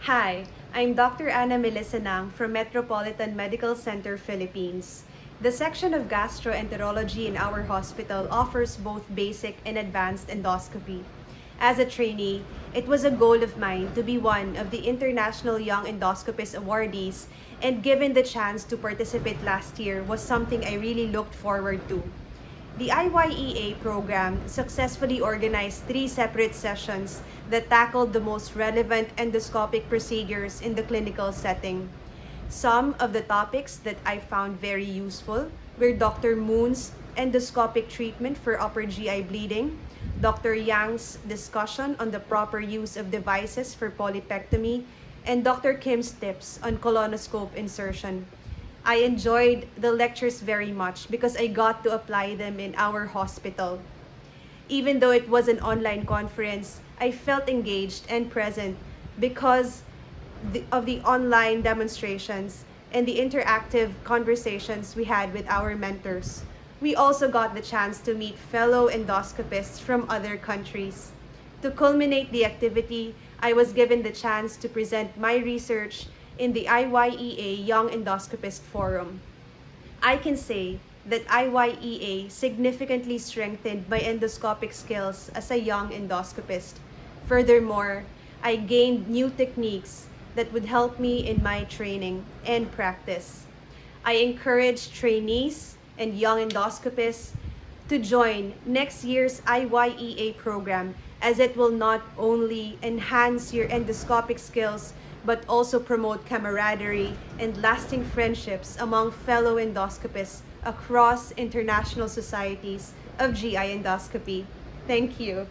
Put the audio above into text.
Hi, I'm Dr. Ana Milisanang from Metropolitan Medical Center, Philippines. The section of gastroenterology in our hospital offers both basic and advanced endoscopy. As a trainee, it was a goal of mine to be one of the International Young Endoscopist awardees, and given the chance to participate last year was something I really looked forward to. The IYEA program successfully organized 3 separate sessions that tackled the most relevant endoscopic procedures in the clinical setting. Some of the topics that I found very useful were Dr. Moon's endoscopic treatment for upper GI bleeding, Dr. Yang's discussion on the proper use of devices for polypectomy, and Dr. Kim's tips on colonoscope insertion. I enjoyed the lectures very much because I got to apply them in our hospital. Even though it was an online conference, I felt engaged and present because of the online demonstrations and the interactive conversations we had with our mentors. We also got the chance to meet fellow endoscopists from other countries. To culminate the activity, I was given the chance to present my research in the IYEA Young Endoscopist Forum. I can say that IYEA significantly strengthened my endoscopic skills as a young endoscopist. Furthermore, I gained new techniques that would help me in my training and practice. I encourage trainees and young endoscopists to join next year's IYEA program, as it will not only enhance your endoscopic skills but also promote camaraderie and lasting friendships among fellow endoscopists across international societies of GI endoscopy. Thank you.